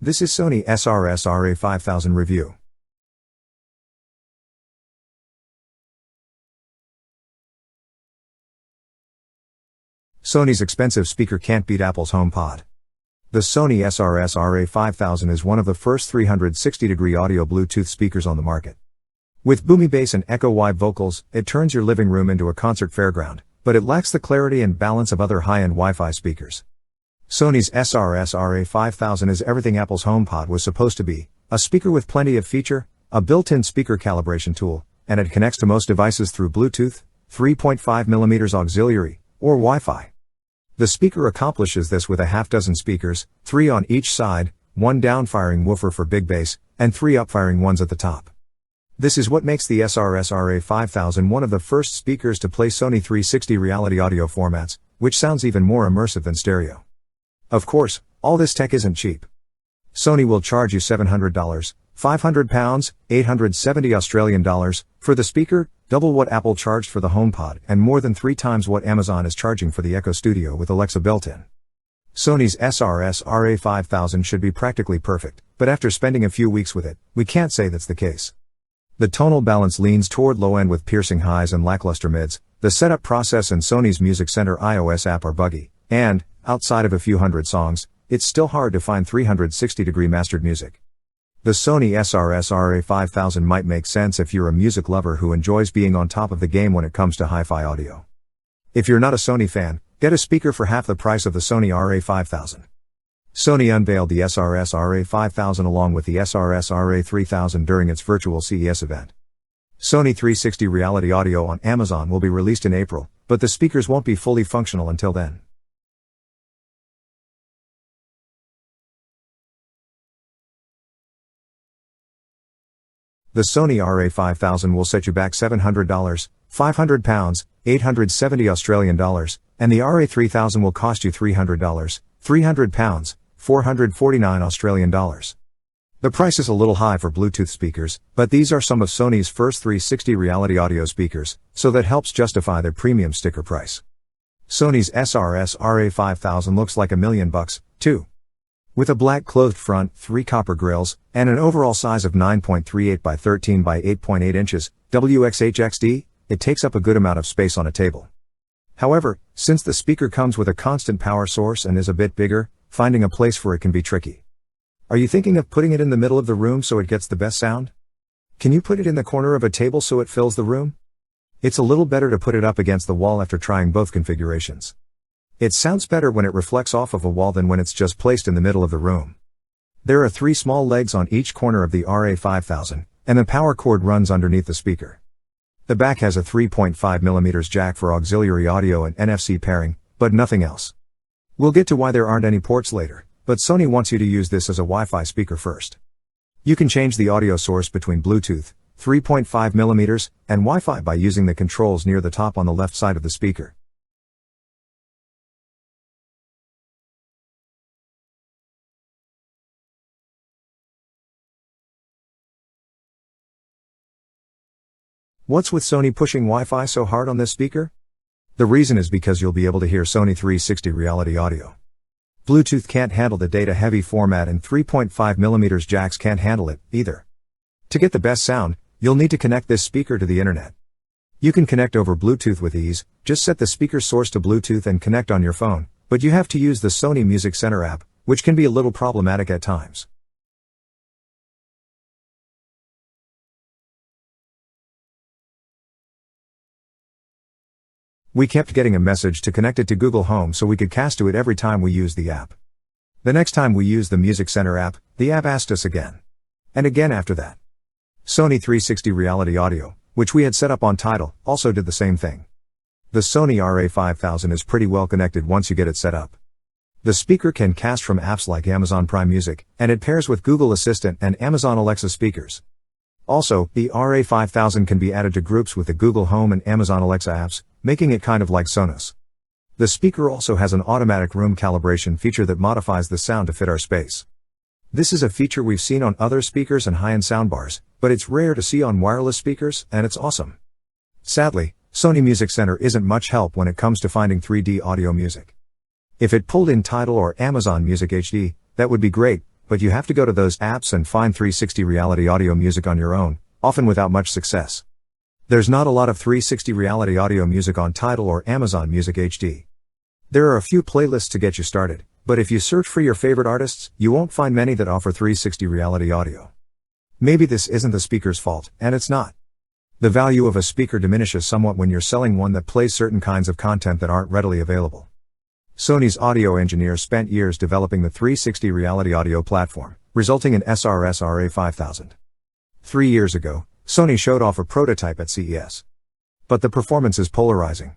This is Sony SRS-RA5000 review. Sony's expensive speaker can't beat Apple's HomePod. The Sony SRS-RA5000 is one of the first 360-degree audio Bluetooth speakers on the market. With Boomi bass and echo-wide vocals, it turns your living room into a concert fairground, but it lacks the clarity and balance of other high-end Wi-Fi speakers. Sony's SRS-RA5000 is everything Apple's HomePod was supposed to be: a speaker with plenty of feature, a built-in speaker calibration tool, and it connects to most devices through Bluetooth, 3.5mm auxiliary, or Wi-Fi. The speaker accomplishes this with a half-dozen speakers, 3 on each side, 1 down-firing woofer for big bass, and 3 up-firing ones at the top. This is what makes the SRS-RA5000 one of the first speakers to play Sony 360 reality audio formats, which sounds even more immersive than stereo. Of course, all this tech isn't cheap. Sony will charge you $700, £500, $870 for the speaker, double what Apple charged for the HomePod, and more than 3 times what Amazon is charging for the Echo Studio with Alexa built-in. Sony's SRS-RA5000 should be practically perfect, but after spending a few weeks with it, we can't say that's the case. The tonal balance leans toward low-end with piercing highs and lackluster mids, the setup process and Sony's Music Center iOS app are buggy, and, outside of a few hundred songs, it's still hard to find 360-degree mastered music. The Sony SRS-RA5000 might make sense if you're a music lover who enjoys being on top of the game when it comes to hi-fi audio. If you're not a Sony fan, get a speaker for half the price of the Sony RA5000. Sony unveiled the SRS-RA5000 along with the SRS-RA3000 during its virtual CES event. Sony 360 Reality Audio on Amazon will be released in April, but the speakers won't be fully functional until then. The Sony RA5000 will set you back $700, £500, $870, and the RA3000 will cost you $300, £300, $449. The price is a little high for Bluetooth speakers, but these are some of Sony's first 360 reality audio speakers, so that helps justify their premium sticker price. Sony's SRS-RA5000 looks like $1 million, too. With a black clothed front, 3 copper grills, and an overall size of 9.38 by 13 by 8.8 inches, WXHXD, it takes up a good amount of space on a table. However, since the speaker comes with a constant power source and is a bit bigger, finding a place for it can be tricky. Are you thinking of putting it in the middle of the room so it gets the best sound? Can you put it in the corner of a table so it fills the room? It's a little better to put it up against the wall after trying both configurations. It sounds better when it reflects off of a wall than when it's just placed in the middle of the room. There are 3 small legs on each corner of the RA5000, and the power cord runs underneath the speaker. The back has a 3.5mm jack for auxiliary audio and NFC pairing, but nothing else. We'll get to why there aren't any ports later, but Sony wants you to use this as a Wi-Fi speaker first. You can change the audio source between Bluetooth, 3.5mm, and Wi-Fi by using the controls near the top on the left side of the speaker. What's with Sony pushing Wi-Fi so hard on this speaker? The reason is because you'll be able to hear Sony 360 reality audio. Bluetooth can't handle the data-heavy format and 3.5mm jacks can't handle it, either. To get the best sound, you'll need to connect this speaker to the internet. You can connect over Bluetooth with ease, just set the speaker source to Bluetooth and connect on your phone, but you have to use the Sony Music Center app, which can be a little problematic at times. We kept getting a message to connect it to Google Home so we could cast to it every time we used the app. The next time we used the Music Center app, the app asked us again. And again after that. Sony 360 Reality Audio, which we had set up on Tidal, also did the same thing. The Sony RA5000 is pretty well connected once you get it set up. The speaker can cast from apps like Amazon Prime Music, and it pairs with Google Assistant and Amazon Alexa speakers. Also, the RA5000 can be added to groups with the Google Home and Amazon Alexa apps, making it kind of like Sonos. The speaker also has an automatic room calibration feature that modifies the sound to fit our space. This is a feature we've seen on other speakers and high-end soundbars, but it's rare to see on wireless speakers, and it's awesome. Sadly, Sony Music Center isn't much help when it comes to finding 3D audio music. If it pulled in Tidal or Amazon Music HD, that would be great, but you have to go to those apps and find 360 reality audio music on your own, often without much success. There's not a lot of 360 reality audio music on Tidal or Amazon Music HD. There are a few playlists to get you started, but if you search for your favorite artists, you won't find many that offer 360 reality audio. Maybe this isn't the speaker's fault, and it's not. The value of a speaker diminishes somewhat when you're selling one that plays certain kinds of content that aren't readily available. Sony's audio engineers spent years developing the 360 reality audio platform, resulting in SRS-RA5000. 3 years ago, Sony showed off a prototype at CES. But the performance is polarizing.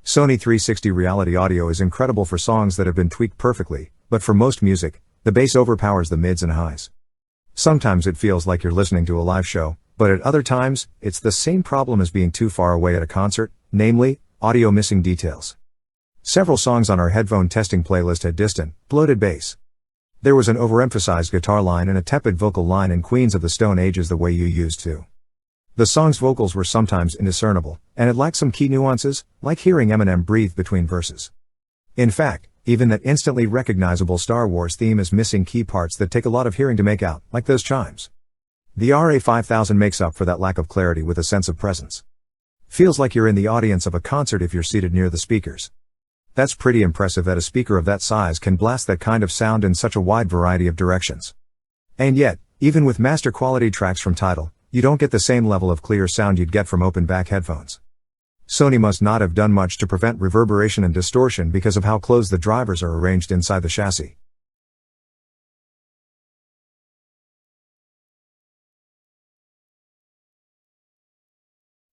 Sony 360 reality audio is incredible for songs that have been tweaked perfectly, but for most music, the bass overpowers the mids and highs. Sometimes it feels like you're listening to a live show, but at other times, it's the same problem as being too far away at a concert, namely, audio missing details. Several songs on our headphone testing playlist had distant, bloated bass. There was an overemphasized guitar line and a tepid vocal line in Queens of the Stone Ages the way you used to. The song's vocals were sometimes indiscernible, and it lacked some key nuances, like hearing Eminem breathe between verses. In fact, even that instantly recognizable Star Wars theme is missing key parts that take a lot of hearing to make out, like those chimes. The RA5000 makes up for that lack of clarity with a sense of presence. Feels like you're in the audience of a concert if you're seated near the speakers. That's pretty impressive that a speaker of that size can blast that kind of sound in such a wide variety of directions. And yet, even with master quality tracks from Tidal, you don't get the same level of clear sound you'd get from open-back headphones. Sony must not have done much to prevent reverberation and distortion because of how close the drivers are arranged inside the chassis.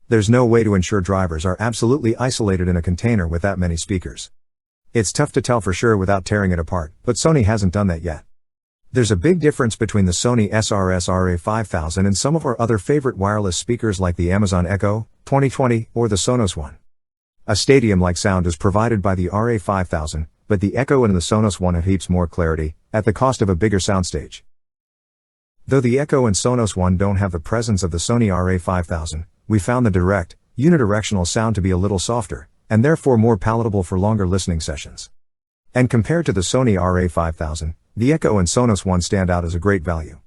There's no way to ensure drivers are absolutely isolated in a container with that many speakers. It's tough to tell for sure without tearing it apart, but Sony hasn't done that yet. There's a big difference between the Sony SRS-RA5000 and some of our other favorite wireless speakers like the Amazon Echo 2020 or the Sonos One. A stadium-like sound is provided by the RA5000, but the Echo and the Sonos One have heaps more clarity, at the cost of a bigger soundstage. Though the Echo and Sonos One don't have the presence of the Sony RA5000, we found the direct, unidirectional sound to be a little softer, and therefore more palatable for longer listening sessions. And compared to the Sony RA5000, the Echo and Sonos One stand out as a great value.